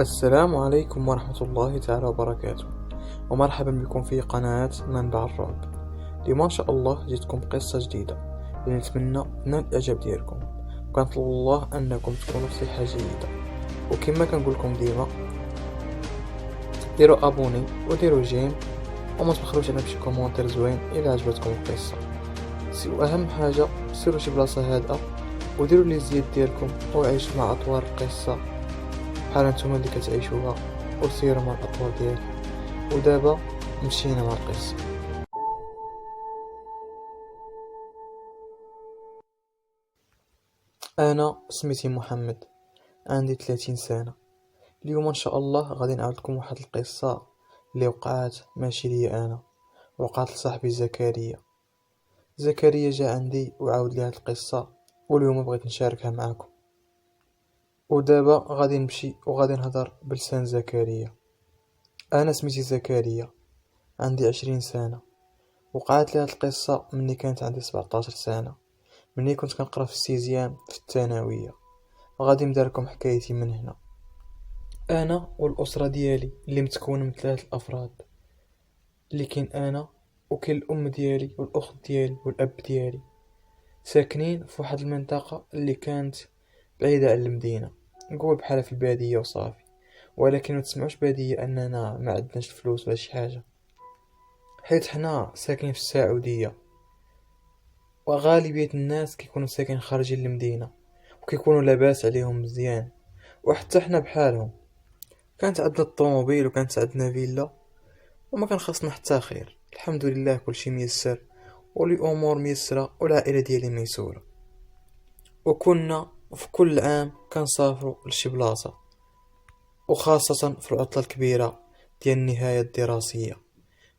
السلام عليكم ورحمة الله تعالى وبركاته، ومرحبا بكم في قناة منبع الرعب. اليوم إن شاء الله جيتكم بقصة جديدة اللي نتمنى تنال الإعجاب ديالكم، وكنطلب الله أنكم تكونوا في صحة جيدة. وكما كنقولكم ديما، ديروا أبوني وديروا جيم وما تبخلوش على بشي كومونتير زوين إلا عجبتكم القصة. وأهم حاجة، سيروا شي بلاصة هادئة وديروا لي زياد ديالكم وعيشوا مع أطوار القصة بحال نتوما اللي كتعيشوها، وسيروا مع الأطوار ديالي. ودابا مشينا مع القصة. أنا سميتي محمد، عندي 30 سنة. اليوم إن شاء الله غادي نعاودلكم واحد القصة اللي وقعت ماشي ليا أنا، وقعت لصاحبي زكريا جا عندي وعاود لي هاد القصة، واليوم بغيت نشاركها معاكم. ودابا غادي نمشي وغادي نهضر بلسان زكريا. أنا سميتي زكريا، عندي 20 سنة. وقعت لي هاد القصة مني كانت عندي 17 سنة، مني كنت كنقرا في السيزيام في الثانوية. غادي نبدا لكم حكايتي من هنا. انا والاسره ديالي اللي متكونه من 3 افراد، اللي كاين انا وكاين الام ديالي والاخت ديالي والاب ديالي، ساكنين في واحد المنطقه اللي كانت بعيده عن المدينه، نقول بحال في الباديه وصافي. ولكن ما تسمعوش باديه اننا ما عندناش الفلوس ولا شي حاجه، حيت حنا ساكنين في السعوديه، وغالبيه الناس كيكونوا ساكنين خارجين المدينه وكيكونوا لاباس عليهم مزيان، وحتى حنا بحالهم. كانت عندنا الطوموبيل وكانت عندنا فيلا، وما كان خاصنا حتى خير، الحمد لله كلشي ميسر ولي امور ميسره والعائله ديالي ميسوره. وكنا في كل عام كنسافروا لشي بلاصه، وخاصه في العطله الكبيره ديال النهايه الدراسيه.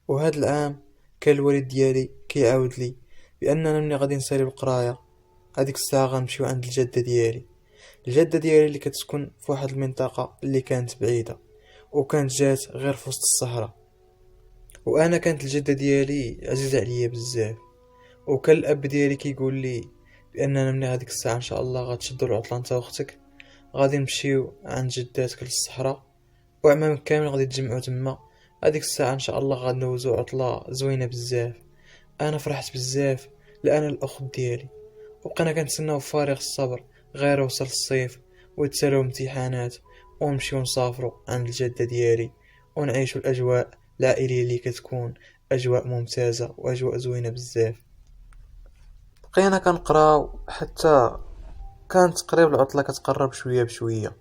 وهذا العام كان الوالد ديالي كيعاود لي باننا ملي غادي نسالي القرايه هذيك الساعه غنمشيو عند الجده ديالي اللي كتسكن في واحد المنطقه اللي كانت بعيده، وكانت جات غير في وسط الصحراء. وانا كانت الجده ديالي عزيزه عليا بزاف. وكان الاب ديالي كيقول لي باننا من هذيك الساعه ان شاء الله غتشدوا العطله انت واختك، غادي نمشيو عند جداتك للصحراء، وعمامك كامل غادي يتجمعوا تما. هذيك الساعه ان شاء الله غندوزو عطله زوينه بزاف. انا فرحت بزاف لان الاخت ديالي، وبقينا كنتسناو بفارغ الصبر غير وصل الصيف ويتسالوا امتحانات ونمشيو نسافروا عند الجده ديالي ونعيشوا الاجواء العائليه اللي كتكون اجواء ممتازه واجواء زوينه بزاف. بقينا كنقراو حتى كانت تقريبا العطله كتقرب شويه بشويه.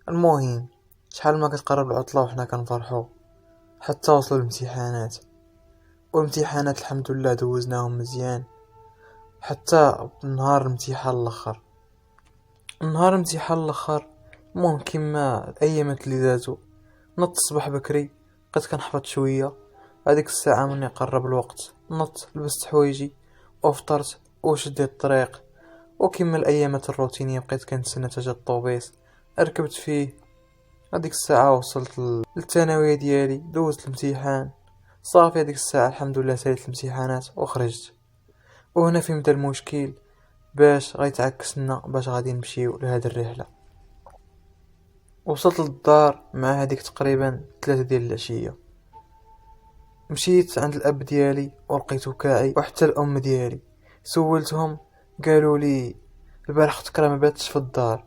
المهم شحال ما كتقرب العطله وحنا كنفرحوا، حتى وصلوا الامتحانات. والامتحانات الحمد لله دوزناهم مزيان حتى نهار الامتحان الاخر. المهم كيما الايامات اللي دازو، نط الصباح بكري، بقيت كنحفظ شويه. هذيك الساعه مني قرب الوقت نط لبست حوايجي وفطرت وشديت الطريق. وكيما الايامات الروتينيه بقيت كنتسنى تجا الطوبيس، ركبت فيه. هذيك الساعه وصلت للثانويه ديالي، دوزت الامتحان صافي. هذيك الساعه الحمد لله ساليت الامتحانات وخرجت. وهنا فين بدا المشكل، باش غيتعكسنا باش غادي نمشيو لهاد الرحله. وصلت للدار مع هذيك تقريبا 3 ديال العشيه. مشيت عند الاب ديالي ولقيتو كاعي، وحتى الام ديالي سولتهم، قالوا لي البارح اختك راه ما باتش في الدار،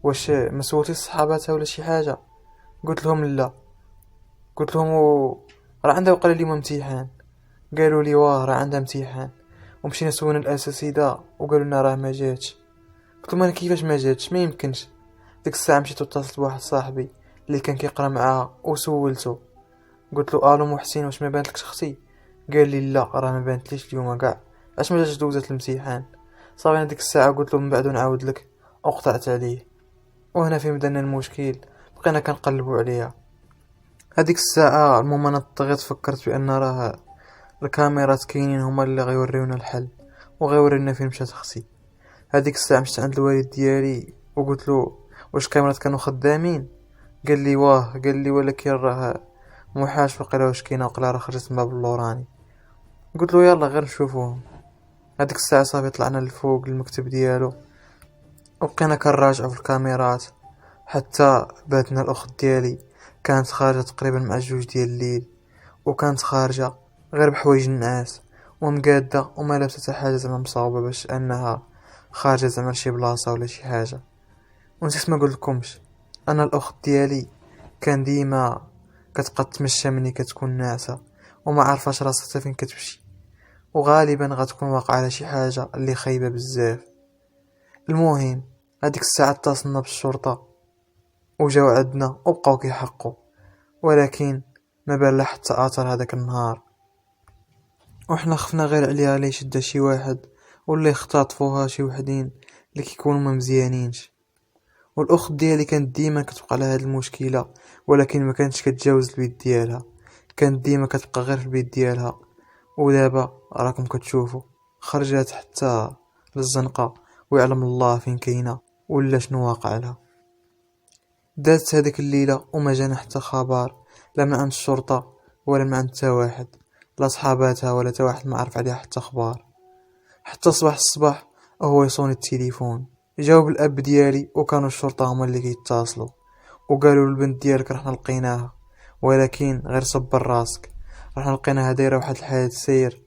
واش ما سولتي صحاباتها ولا شي حاجه؟ قلت لهم لا. قلت لهم راه عندها وقال اليوم امتحان. قالوا لي واه راه عندها امتحان. ومشينا سولنا الاساتذه وقالوا لنا راه ما جاتش. قلت لهم انا كيفاش ما جاتش؟ ما يمكنش. ديك الساعه مشيت واتصلت بواحد صاحبي اللي كان كيقرا معاها وسولته، قلت له الو محسن واش ما بانتلكش اختي؟ قال لي لا راه ما بانتليش اليوم كاع، اش ما جاتش دوزت الامتحان. صافي ديك الساعه قلت له من بعد نعاود لك، وقطعت عليه. وهنا فين بدانا المشكل، بقينا كنقلبوا عليها. هذيك الساعه المهم انا طغيت، فكرت بان راه الكاميرات كاينين هما اللي غيوريونا الحل وغيورينا فين مشات اختي. هذيك الساعه مشيت عند الوالد ديالي وقلت له واش الكاميرات كانوا خدامين؟ قال لي واه. قال لي ولكن راه محاش وقيلا واش كاينه، وقيلا راه خرجت من باب اللوراني. قلت له يلا غير نشوفوهم. هذيك الساعه صافي طلعنا للفوق المكتب ديالو، وبقينا كنراجعوا في الكاميرات حتى باتنا الاخت ديالي كانت خارجه تقريبا مع 2 ديال الليل، وكانت خارجه غير بحوايج النعاس ومقاده وما لابسه حتى حاجه زعما مصاوبه باش انها خارجه زعما لشي بلاصه ولا شي حاجه. ونسيت ما قلتلكمش، انا الاخت ديالي كان ديما كتبقى تمشى مني كتكون ناعسه وما عارفاش راسها حتى فين كتمشي، وغالبا غتكون واقعه على شي حاجه اللي خايبه بزاف. المهم هذيك الساعه اتصلنا بالشرطه وجاو عندنا وبقاو كيحققوا، ولكن ما بان لا حتى اثر هذاك النهار. وحنا خفنا غير عليها لا يشدها شي واحد ولا يختطفوها شي وحدين اللي كيكونوا ما مزيانينش. والاخت ديالي كانت ديما كتبقى لها هاد المشكله، ولكن ما كانتش كتجاوز البيت ديالها، كانت ديما كتبقى غير في البيت ديالها. ودابا راكم كتشوفوا خرجت حتى للزنقه، ويعلم الله فين كاينه ولا شنو واقع لها. دازت هذيك الليله وما جانا حتى خبر، لا من عند الشرطه ولا من عند حتى واحد، لا صحاباتها ولا حتى واحد ما عرف عليها حتى اخبار. حتى صباح الصباح هو يصوني التليفون، جاوب الاب ديالي وكانوا الشرطه هما اللي كيتصلوا وقالوا البنت ديالك رحنا لقيناها، ولكن غير صبر راسك، رحنا لقيناها دايره واحد الحادث سير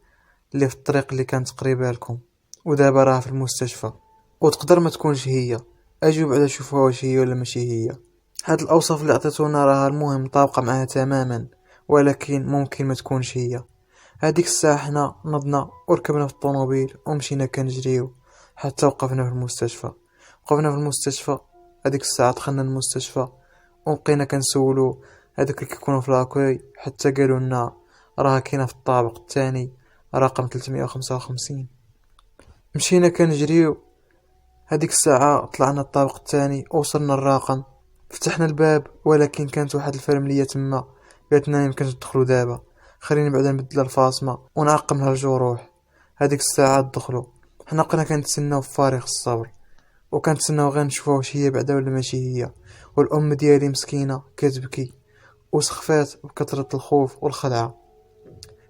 اللي في الطريق اللي كانت قريبه لكم، ودابا راها في المستشفى وتقدر ما تكونش هي. اجيو بعدا شوفوها واش هي ولا ماشي هي. هاد الاوصاف اللي عطيتونا راها المهم طابقه معها تماما، ولكن ممكن ما تكونش هي. هذيك الساعه حنا نضنا وركبنا في الطوموبيل ومشينا كنجريو حتى وقفنا في المستشفى. هذيك الساعه دخلنا المستشفى وبقينا كنسولو هذوك اللي كيكونوا في لاكوي، حتى قالوا لنا راه كاينه في الطابق الثاني رقم 355. مشينا كنجريو، هذيك الساعه طلعنا الطابق الثاني وصلنا الرقم، فتحنا الباب ولكن كانت واحد الفرمليه تما قالت لنا يمكن تدخلوا دابا، خليني بعدا نبدل الفاصمه ونعقم لها الجروح. هذيك الساعه دخلوا، حنا بقينا كنتسناو بفارغ الصبر، وكنتسناو غير نشوفوا واش هي بعدا ولا ماشي هي. والام ديالي مسكينه كتبكي وسخفات بكثره الخوف والخلعه.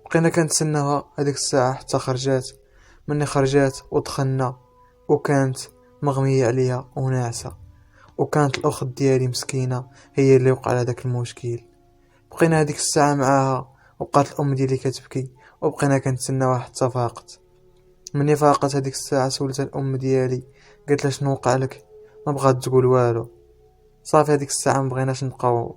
بقينا كنتسناها هذيك الساعه حتى خرجات. مني خرجات ودخلنا وكانت مغميه عليها وناعسه، وكانت الاخت ديالي مسكينه هي اللي وقع لها داك المشكل. بقينا هذيك الساعه معاها وبقات الام ديالي كتبكي وبقينا كنتسناوها حتى فاقت. مني فاقت هذيك الساعه سولتها الام ديالي، قالت لها شنو وقع لك؟ ما بغات تقول والو. صافي هذيك الساعه ما بغيناش نبقاو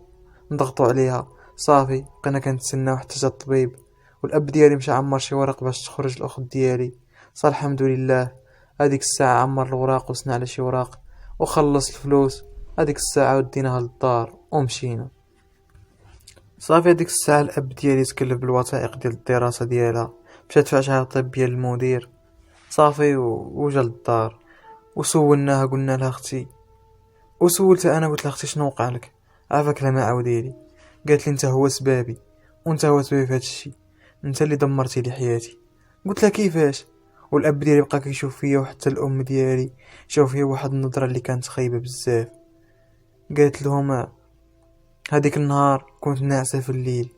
نضغطوا عليها، صافي بقينا كنتسناو حتى جا الطبيب. والاب ديالي مشى عمر شي ورق باش تخرج الاخت ديالي، صار الحمد لله. هذيك الساعه عمر الوراق وسنا على شي وراق وخلص الفلوس. هذيك الساعه وديناها للدار ومشينا. صافي هذيك الساعه الاب ديالي تكلف بالوثائق ديال الدراسه ديالها، مشى دفع شهاده طبيه للمدير. صافي وجا للدار وسولناها، قلنا لها اختي، وسولتها انا قلت لها اختي شنو وقع لك؟ عافاك لا ما عاوديلي. قالت لي انت هو سبابي، وانت هو سبابي في هذا الشيء، انت اللي دمرتي لي حياتي. قلت لها كيفاش؟ والاب ديالي بقى كيشوف فيا وحتى الام ديالي شوف فيا واحد النظره اللي كانت خايبه بزاف. قالت لهم هذيك النهار كنت ناعسه في الليل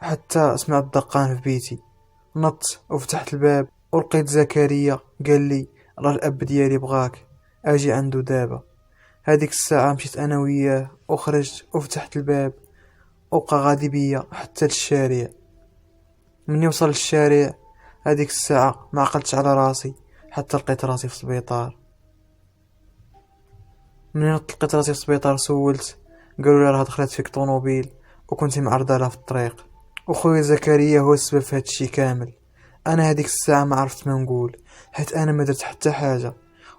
حتى سمعت دقان في بيتي، نط وفتحت الباب ولقيت زكريا قال لي راه الاب ديالي بغاك اجي عنده دابا. هذيك الساعه مشيت انا وياه وخرجت وفتحت الباب وبقى غادي بيا حتى للشارع. مني وصل للشارع هذيك الساعه ما عقلتش على راسي حتى لقيت راسي في السبيطار. منين لقيت راسي في السبيطار سولت، قالوا لي راه دخلت فيك طوموبيل وكنتي معرضه لها في الطريق، وخويا زكريا هو السبب في هادشي كامل. انا هذيك الساعه ما عرفت ما نقول، حيت انا ما درت حتى حاجه،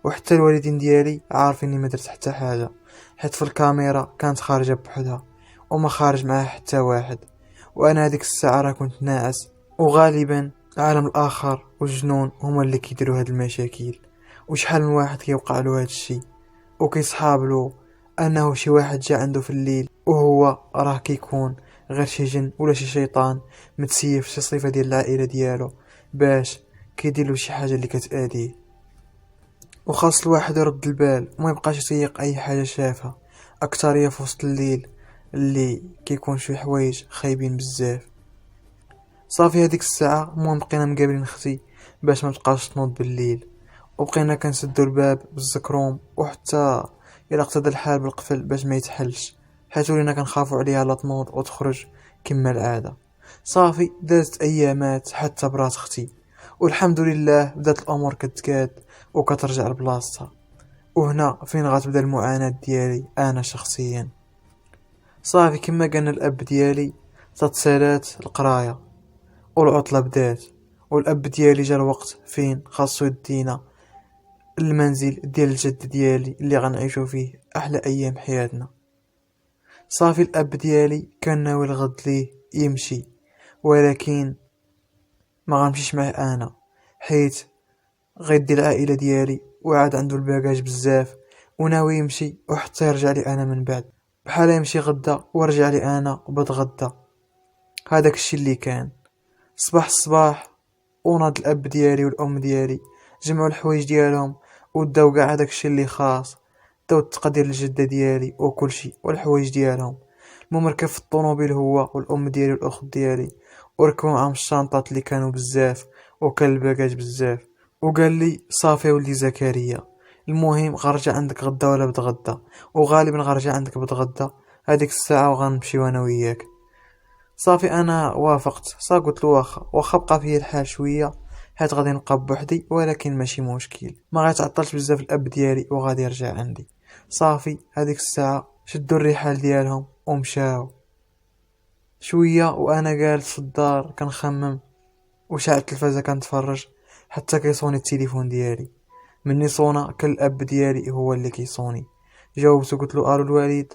وحتى الوالدين ديالي عارفين اني ما درت حتى حاجه، حيت في الكاميرا كانت خارجه بوحدها وما خارج معها حتى واحد. وانا هذيك الساعه راه كنت ناعس، وغالبا العالم الاخر والجنون هما اللي كيديروا هاد المشاكل. وشحال من واحد كيوقع له هاد الشيء وكيصحاب له انه شي واحد جا عنده في الليل وهو راه كيكون غير شي جن ولا شي شيطان متسيف شي صفه ديال العائله ديالو باش كيدير له شي حاجه اللي كتاذيه. وخاص الواحد يرد البال وما يبقاش يسيق اي حاجه شافها، اكثريه في وسط الليل اللي كيكون شي حوايج خايبين بزاف. صافي هذيك الساعه المهم بقينا مقابلين اختي باش ما تبقاش تنوض بالليل، وبقينا كنسدو الباب بالزكروم، وحتى الى اقتضى الحال بالقفل باش ما يتحلش، حيت ولينا كنخافو عليها لا تنوض وتخرج كما العاده. صافي دازت ايامات حتى برات اختي، والحمد لله بدات الامور كتكاد وكترجع لبلاصتها. وهنا فين غتبدا المعاناه ديالي انا شخصيا. صافي كما قالنا الاب ديالي، تتسالات القرايه والعطله بدات، والاب ديالي جا الوقت فين خاصو يدينا المنزل ديال الجد ديالي اللي غنعيشو فيه احلى ايام حياتنا. صافي الاب ديالي كان ناوي الغد ليه يمشي، ولكن ما غنمشيش معاه انا، حيت غيدي العائله ديالي وعاد عنده الباجاج بزاف وناوي يمشي، وحتى يرجع لي انا من بعد، بحال يمشي غدا ورجع لي انا وبتغدى. هذاك الشيء اللي كان. صباح الصباح وناض الاب ديالي والام ديالي، جمعوا الحوايج ديالهم وداو كاع هذاك الشيء اللي خاص، داو التقدير للجده ديالي وكل شيء والحوايج ديالهم. المهم ركب في الطوموبيل هو والام ديالي والاخت ديالي، وركبوا معاهم الشنطات اللي كانوا بزاف، وكان الباكاج بزاف. وقال لي صافي ولدي زكريا، المهم غنرجع عندك غدا ولا بتغدى، وغالبا غنرجع عندك بتغدى هذيك الساعه وغنمشيو انا وياك. صافي انا وافقت، قلت له واخا بقى فيه الحال شويه، حيت غادي نبقى بوحدي، ولكن ماشي مشكل، ما غيتعطلش بزاف الاب ديالي وغادي يرجع عندي. صافي هذيك الساعه شدوا الرحال ديالهم ومشاو. شويه وانا جالس في الدار كنخمم وشعلت التلفازه كنتفرج، حتى كيصوني التليفون ديالي. مني صونا كان الاب ديالي هو اللي كيصوني. جاوبته قلت له الو الوالد،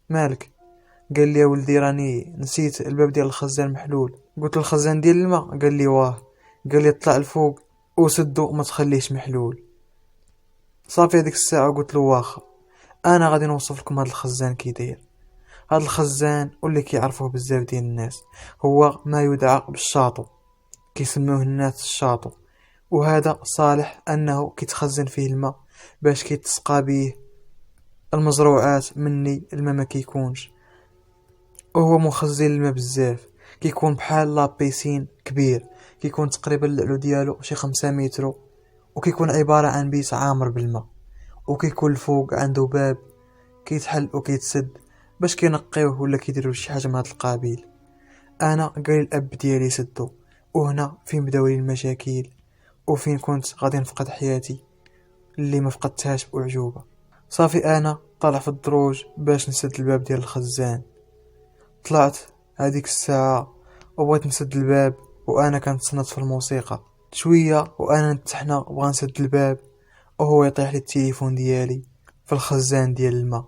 مالك؟ قال لي يا ولدي راني نسيت الباب ديال الخزان محلول. قلت له الخزان ديال الماء؟ قال لي واه. قال لي طلع الفوق وسدو ما تخليهش محلول. صافي هذيك الساعه قلت له واخا، انا غادي نوصف لكم هذا الخزان كي داير. هذا الخزان واللي كيعرفوه بزاف ديال الناس هو ما يدعى بالشاطو، كيسموه الناس الشاطو، وهذا صالح انه كيتخزن فيه الماء باش كيتسقى به المزروعات. مني الماء ما كيكونش، وهو مخزن الماء بزاف، كيكون بحال لابيسين كبير، كيكون تقريبا العلو ديالو شي 5 متر، وكيكون عبارة عن بيت عامر بالماء، وكيكون الفوق عنده باب كيتحل وكيتسد باش كينقيوه ولا كيديروا شي حاجه من هذا القبيل. انا قال الاب ديالي سدو، وهنا فين بداو لي المشاكل، وفين كنت غادي نفقد حياتي اللي ما فقدتهاش باعجوبه. صافي انا طالع في الدروج باش نسد الباب ديال الخزان. طلعت هذيك الساعه وبغيت نسد الباب، وانا كنتصنت في الموسيقى شويه، وانا نتحنا بغا نسد الباب، وهو يطيح لي التليفون ديالي في الخزان ديال الماء.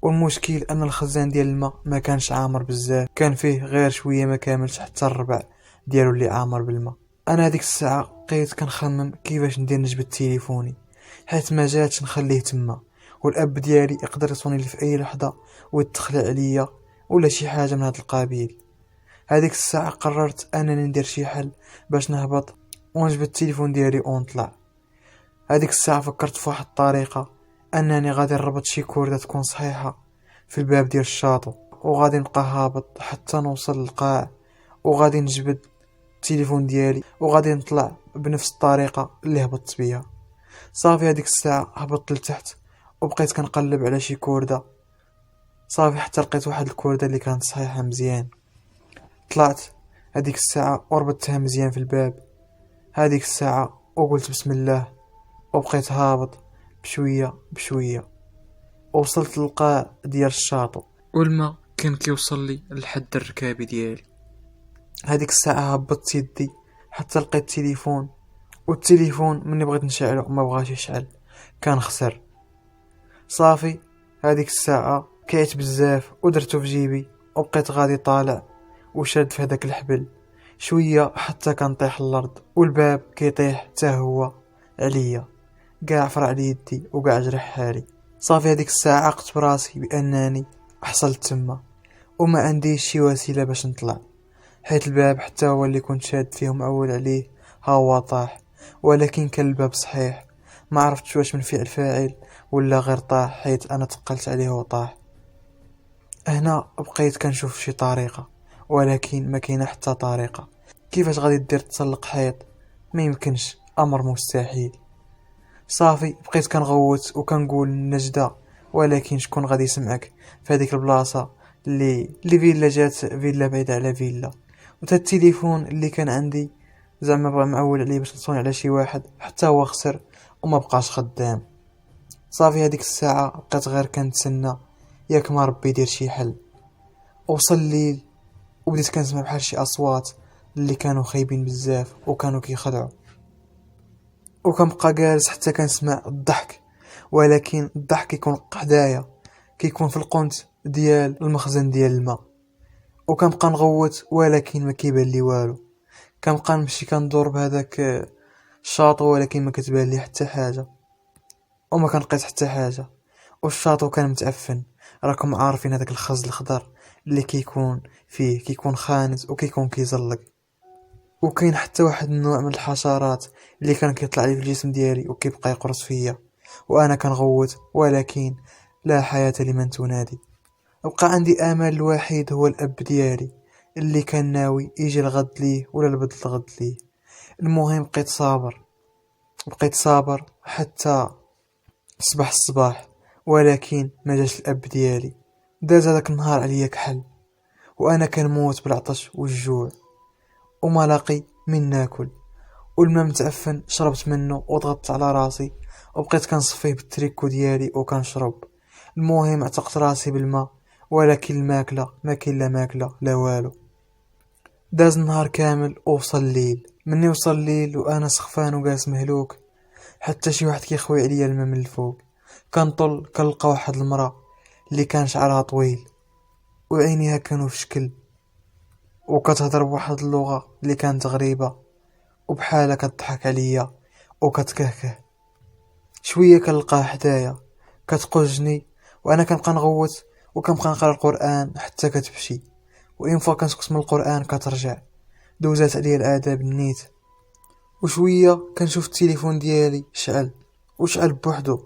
والمشكل ان الخزان ديال الماء ما كانش عامر بزاف، كان فيه غير شويه ما كاملش حتى الربع ديالو اللي عامر بالماء. انا هذيك الساعه بقيت كنخمم كيفاش ندير نجبد تليفوني، حيت ما جاتش نخليه تما، والاب ديالي يقدر يصوني لي في اي لحظه ويتخلع عليا ولا شي حاجه من هذا القبيل. هذيك الساعه قررت انني ندير شي حل باش نهبط ونجبد التليفون ديالي ونطلع. هذيك الساعه فكرت في واحد الطريقه، انني غادي نربط شي كورده تكون صحيحه في الباب ديال الشاطو، وغادي نبقى هابط حتى نوصل للقاع، وغادي نجبد التليفون ديالي وغادي نطلع بنفس الطريقه اللي هبطت بيها. صافي هذيك الساعه هبطت لتحت وبقيت كنقلب على شي كورده، صافي حتى لقيت واحد الكورده اللي كانت صحيحه مزيان. طلعت هذيك الساعه وربطتها مزيان في الباب هذيك الساعه، وقلت بسم الله، وبقيت هابط بشويه بشويه، وصلت للقاع ديال الشاطئ، والماء كان كيوصل لي لحد الركابي ديالي. هذيك الساعه هبطت يدي حتى لقيت التليفون، والتليفون مني بغيت نشعله ما بغاش يشعل، كان خسر. صافي هذيك الساعه كيت بزاف ودرته في جيبي، وبقيت غادي طالع وشاد في هذاك الحبل شويه حتى كنطيح الارض، والباب كيطيح حتى هو عليا، كاع فرع لي يدي وكاع جرح حالي. صافي هذيك الساعه عقت براسي بانني حصلت تما وما عنديش شي وسيله باش نطلع، حيت الباب حتى هو اللي كنت شاد فيه معول عليه ها هو طاح. ولكن كان الباب صحيح، ما عرفتش واش من فعل فاعل ولا غير طاح حيت انا تقلت عليه وطاح. هنا بقيت كنشوف شي طريقه، ولكن ما كاينه حتى طريقه. كيفاش غادي دير تسلق حيط؟ ما يمكنش، امر مستحيل. صافي بقيت كنغوت وكنقول نجدة، ولكن شكون غادي يسمعك في هذيك البلاصه اللي فيلا جات فيلا بعيده على فيلا. وتا التليفون اللي كان عندي زعما بغا معول عليه باش نصوني على شي واحد حتى هو خسر وما بقاش خدام. صافي هذيك الساعه بقيت غير كنتسنى ياك ما ربي يدير شي حل. وصل الليل وبديت كنسمع بحال شي اصوات اللي كانوا خايبين بزاف وكانوا كيخلعوا، وكنبقى جالس حتى كنسمع الضحك، ولكن الضحك كيكون قحدايا، كيكون في القنت ديال المخزن ديال الماء. وكنبقى نغوت ولكن ما كيبان لي والو. كنبقى نمشي كندور بهذاك الشاطو ولكن ما كتبان لي حتى حاجه وما كنلقيت حتى حاجه. والشاطو كان متعفن، راكم عارفين هذاك الخز الخضر اللي كيكون فيه كيكون خانز وكيكون كيزلق. وكاين حتى واحد النوع من الحشرات اللي كان كيطلع لي في الجسم ديالي وكيبقى يقرص فيا وانا كنغوت، ولكن لا حياة لمن تنادي. بقى عندي امل الوحيد هو الاب ديالي اللي كان ناوي يجي الغد ليه ولا البدل الغد ليه. المهم بقيت صابر حتى صباح الصباح، ولكن ما جاش الاب ديالي. داز هذاك النهار عليا كحل وانا كنموت بالعطش والجوع وما لاقي من ناكل. والماء متعفن شربت منه وضغطت على راسي وبقيت كنصفيه بالتريكو ديالي وكنشرب. المهم اعتقت راسي بالماء، ولكن الماكله ما كاين لا ماكله لا والو. داز النهار كامل ووصل الليل. مني وصل الليل وانا سخفان وجالس مهلوك حتى شي واحد كيخوي عليا الماء من الفوق. كنطل كنلقى واحد المراه اللي كان شعرها طويل وعينيها كانوا في شكل، وكتهضر بواحد اللغه اللي كانت غريبه وبحالها كتضحك عليا وكتكهكه. شويه كنلقاها حدايا كتقوجني وانا كنبقى نغوت وكنبقى نقرا القران حتى كتمشي، وإن فوا كنسكت من القران كترجع. دوزات عليا الاداب النيت، وشويه كنشوف التليفون ديالي شعل بوحدو،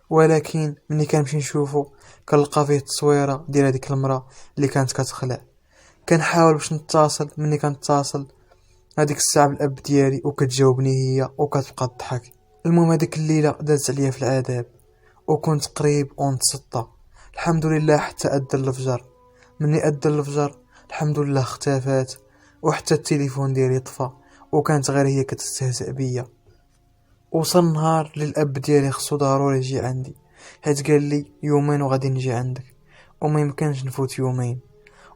ولكن ملي كنمشي نشوفو كنلقى فيه التصويره ديال هذيك المراه اللي كانت كتخلع. كنحاول باش نتصل، مني كنتصل هذيك الساعه بالاب ديالي وكتجاوبني هي وكتبقى تضحك. المهم هذيك الليله دازت عليا في العذاب وكنت قريب ونتسطى. الحمد لله حتى أذن الفجر. مني أذن الفجر الحمد لله اختفات وحتى التليفون ديالي طفى وكانت غير هي كتستهزئ بيا. وصل نهار للاب ديالي خصو ضروري يجي عندي، حيت قال لي يومين وغادي نجي عندك، وما يمكنش نفوت يومين.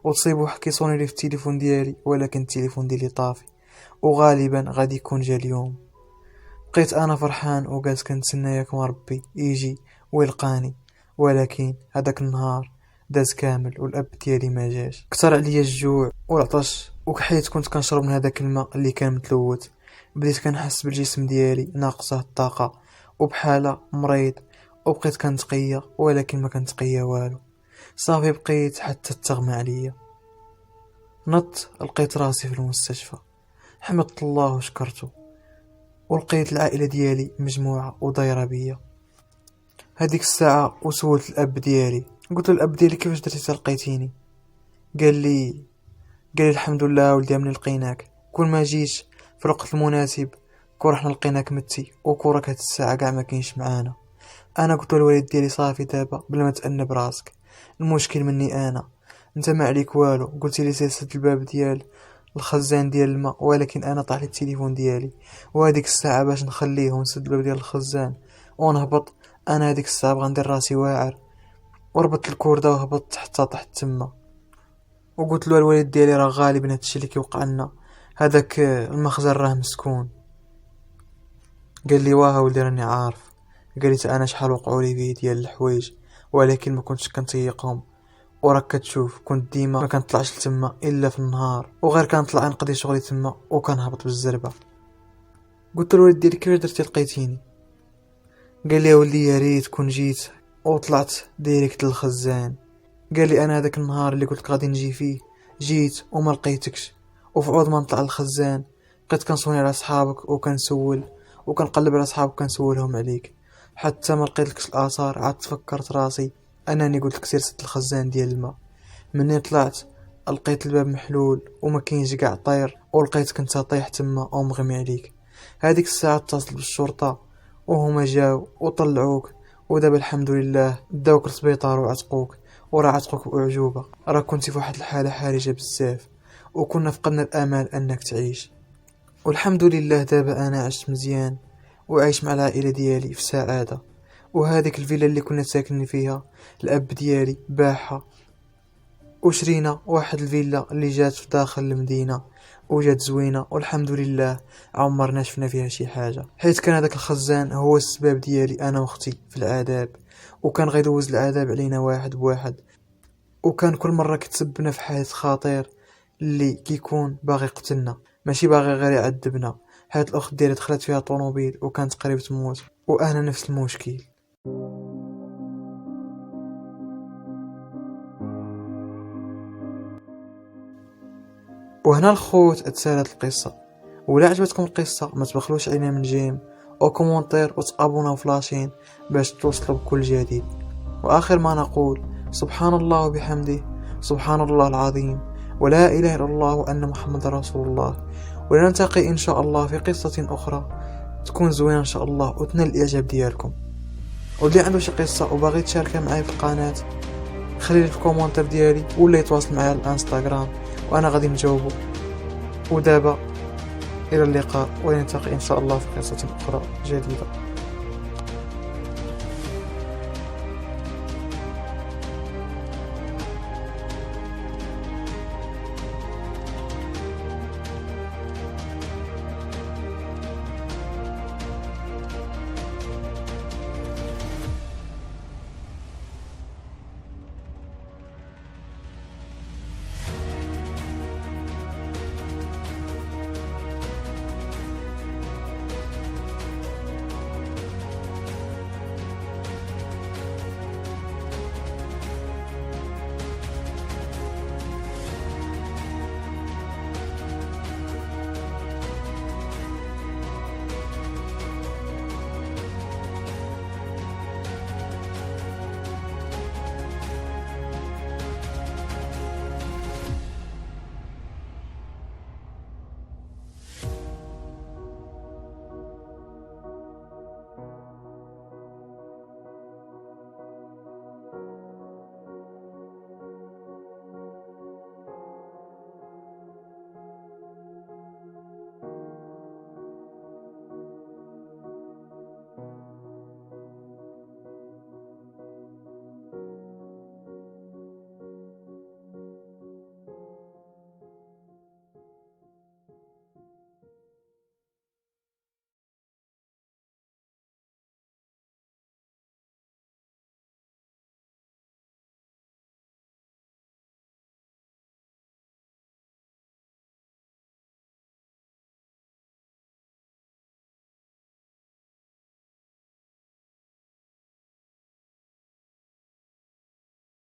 وتصيبو حكي صوني لي في التليفون ديالي، ولكن التليفون ديالي طافي وغالبا غادي يكون جا اليوم. بقيت انا فرحان وقالت كنتسنى ياك ما ربي يجي ويلقاني، ولكن هذاك النهار داز كامل والاب ديالي ما جاش. كثر عليا الجوع والعطش وحيت كنت كنشرب من هذاك الماء اللي كان متلوث. بديت كنحس بالجسم ديالي ناقصه الطاقه وبحاله مريض، وبقيت كنتقيا ولكن ما كنتقيا والو. صافي بقيت حتى تغمى عليا. نط لقيت راسي في المستشفى، حمدت الله وشكرته، ولقيت العائله ديالي مجموعه ودايره بيا. هذيك الساعه وسولت الاب ديالي، قلت له الاب ديالي كيفاش درتي لقيتيني؟ قال لي الحمد لله ولدي من لقيناك، كون ما جيش في الوقت المناسب كون رحنا لقيناك متي وكورك هاد الساعه كاع ما كاينش معانا. انا قلت له الوالد ديالي صافي دابا بلا ما تأنب راسك، المشكل مني انا، انت ما عليك والو. قلت لي سد الباب ديال الخزان ديال الماء، ولكن انا طاح لي التليفون ديالي، وهذيك الساعه باش نخليه ونسد الباب ديال الخزان ونهبط، انا هذيك الساعه بغا ندير راسي واعر، وربطت الكورده وهبطت حتى طحت تما. وقلت له الوالد ديالي راه غالبا هادشي اللي كيوقع لنا، هذاك المخزن راه مسكون. قال لي واه ولدي راني عارف. قال لي انا شحال وقعوا لي فيه ديال الحوايج ولكن ما كنتش كنطيقهم، وراك كتشوف كنت ديما ما كنطلعش لتما الا في النهار، وغير كنطلع نقضي شغلي تما وكنهبط بالزربه. قلت له الوالد ديالي كيفاش درتي لقيتيني؟ قال لي يا ولدي يا ريت كون جيت وطلعت ديريكت للخزان. قال لي انا هذاك النهار اللي قلت غادي نجي فيه جيت وما لقيتكش، وفي عوض ما نطلع للخزان بقيت كنصوني على صحابك وكنسول وكنقلب على صحابك كنسولهم عليك حتى ما لقيتلكش الاثار. عاد تفكرت راسي انني قلت لك سير سد الخزان ديال الماء. مني طلعت لقيت الباب محلول وما كاينش كاع طير، ولقيتك انت طايح تما ومغمي عليك. هذيك الساعه اتصلت بالشرطه وهما جاو وطلعوك، ودابا الحمد لله داوك للسبيطار وعتقوك، وراه عتقوك بأعجوبة. راه كنتي في واحد الحالة حرجة بزاف، وكنا فقدنا الامل انك تعيش. والحمد لله دابا انا عشت مزيان، وعايش مع العائلة ديالي في سعادة. وهذيك الفيلا اللي كنا ساكنين فيها الاب ديالي باعها، وشرينا واحد الفيلا اللي جات في داخل المدينة، وجات زوينة والحمد لله. عمرنا شفنا فيها شي حاجة، حيت كان هذاك الخزان هو السبب ديالي انا واختي في العذاب، وكان غيدوز العذاب علينا واحد بواحد، وكان كل مرة كتسببنا في حادث خطير اللي كيكون باغي يقتلنا، ماشي باغي غير يعذبنا. حيت الاخت ديالي دخلت فيها طوموبيل وكانت قريبة تموت، وانا نفس المشكل. وهنا الخوت اتسالت القصة. ولا عجبتكم القصة ما تبخلوش علينا من جيم او كومونتير وتابوناو فلاشين باش توصلوا بكل جديد. واخر ما نقول سبحان الله وبحمده، سبحان الله العظيم، ولا اله الا الله، وان محمد رسول الله. ولنلتقي ان شاء الله في قصة اخرى تكون زوينة ان شاء الله وتنال الاعجاب ديالكم. واللي عنده شي قصة وباغي تشاركها معايا في القناة خليلي في الكومونتير ديالي، ولا يتواصل معايا على الانستغرام وانا غادي نجاوبه. ودابا الى اللقاء، ونلتقي ان شاء الله في قصة اخرى جديدة.